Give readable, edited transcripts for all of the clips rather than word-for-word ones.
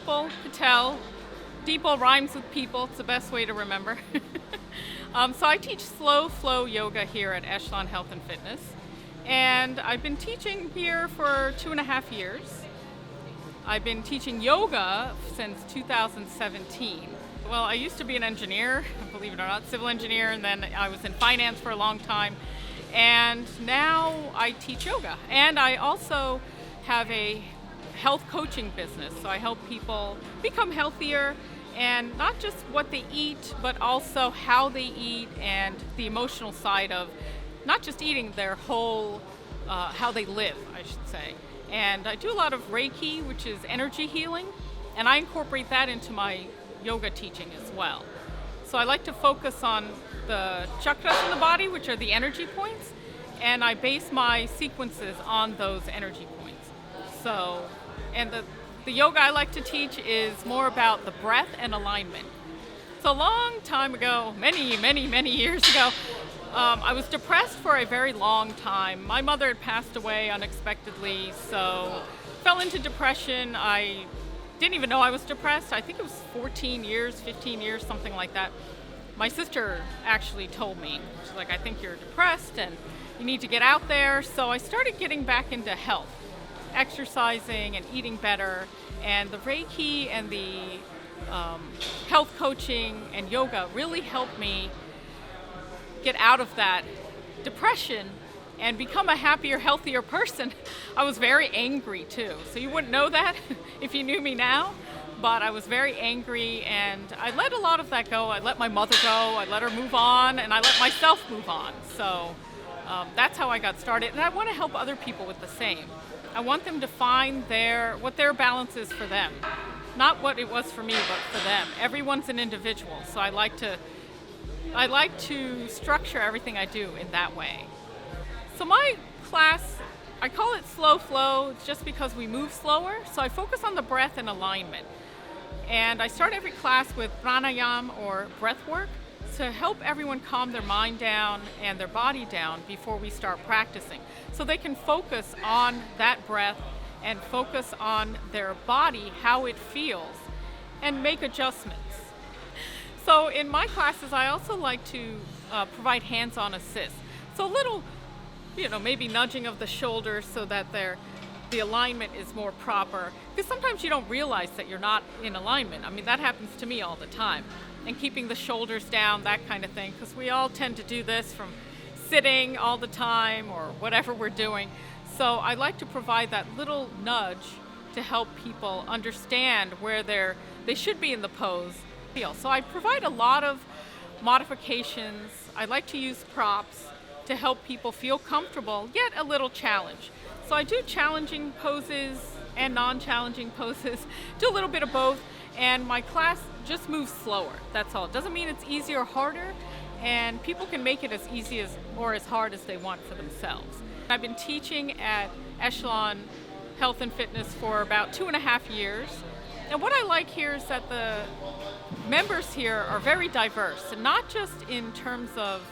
Deepal, Patel. Deepal rhymes with people. It's the best way to remember. So I teach slow flow yoga here at Echelon Health and Fitness. And I've been teaching here for 2.5 years. I've been teaching yoga since 2017. Well, I used to be an engineer, believe it or not, civil engineer, and then I was in finance for a long time. And now I teach yoga. And I also have a health coaching business. So I help people become healthier, and not just what they eat, but also how they eat and the emotional side of not just eating, their whole, how they live, I should say. And I do a lot of Reiki, which is energy healing, and I incorporate that into my yoga teaching as well. So I like to focus on the chakras in the body, which are the energy points, and I base my sequences on those energy points. So, and the yoga I like to teach is more about the breath and alignment. So a long time ago, many years ago, I was depressed for a very long time. My mother had passed away unexpectedly, so fell into depression. I didn't even know I was depressed. I think it was 14 years, 15 years, something like that. My sister actually told me, she's like, I think you're depressed and you need to get out there. So I started getting back into health, exercising and eating better, and the Reiki and the health coaching and yoga really helped me get out of that depression and become a happier, healthier person. I was very angry too, so you wouldn't know that if you knew me now, but I was very angry, and I let a lot of that go. I let my mother go, I let her move on, and I let myself move on. So that's how I got started, and I want to help other people with the same. I want them to find what their balance is for them. Not what it was for me, but for them. Everyone's an individual, so I like to structure everything I do in that way. So my class, I call it slow flow. It's just because we move slower. So I focus on the breath and alignment. And I start every class with pranayama or breath work to help everyone calm their mind down and their body down before we start practicing. So they can focus on that breath and focus on their body, how it feels, and make adjustments. So in my classes, I also like to provide hands-on assist. So a little, maybe nudging of the shoulders so that the alignment is more proper. Because sometimes you don't realize that you're not in alignment. I mean, that happens to me all the time. And keeping the shoulders down, that kind of thing. Because we all tend to do this from sitting all the time or whatever we're doing. So I like to provide that little nudge to help people understand where they should be in the pose. So I provide a lot of modifications. I like to use props to help people feel comfortable, yet a little challenge. So I do challenging poses and non-challenging poses, do a little bit of both, and my class just moves slower, that's all. It doesn't mean it's easier or harder, and people can make it as easy or as hard as they want for themselves. I've been teaching at Echelon Health and Fitness for about 2.5 years. And what I like here is that the members here are very diverse, and not just in terms of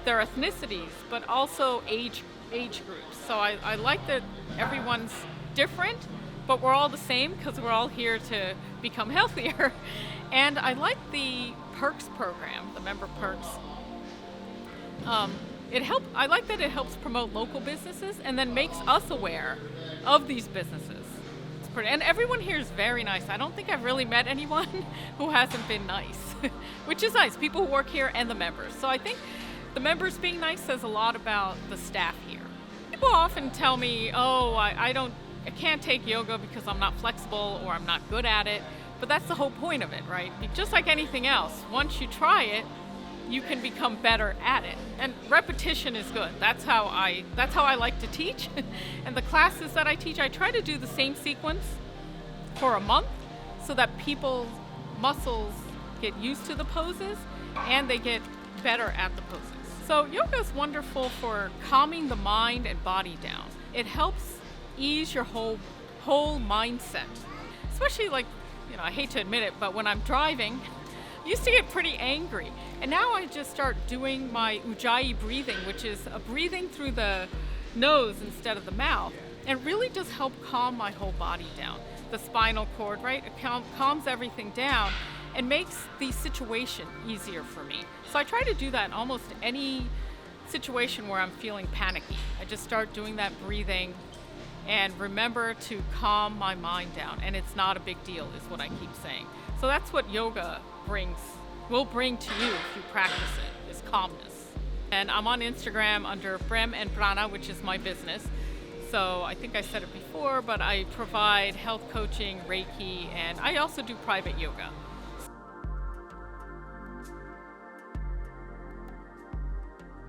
their ethnicities, but also age groups. So I like that everyone's different, but we're all the same because we're all here to become healthier. And I like the perks program, the member perks. I like that it helps promote local businesses and then makes us aware of these businesses. And everyone here is very nice. I don't think I've really met anyone who hasn't been nice, which is nice. People who work here and the members. So I think the members being nice says a lot about the staff here. People often tell me, I can't take yoga because I'm not flexible or I'm not good at it. But that's the whole point of it, right? Just like anything else, once you try it, you can become better at it. And repetition is good. That's how I like to teach. And the classes that I teach, I try to do the same sequence for a month so that people's muscles get used to the poses and they get better at the poses. So yoga is wonderful for calming the mind and body down. It helps ease your whole mindset. Especially I hate to admit it, but when I'm driving, I used to get pretty angry. And now I just start doing my Ujjayi breathing, which is a breathing through the nose instead of the mouth. And it really does help calm my whole body down. the spinal cord, right? It calms everything down and makes the situation easier for me. So I try to do that in almost any situation where I'm feeling panicky. I just start doing that breathing and remember to calm my mind down. And it's not a big deal, is what I keep saying. So that's what yoga will bring to you if you practice it, is calmness. And I'm on Instagram under Brem and Prana, which is my business. So I think I said it before, but I provide health coaching, Reiki, and I also do private yoga.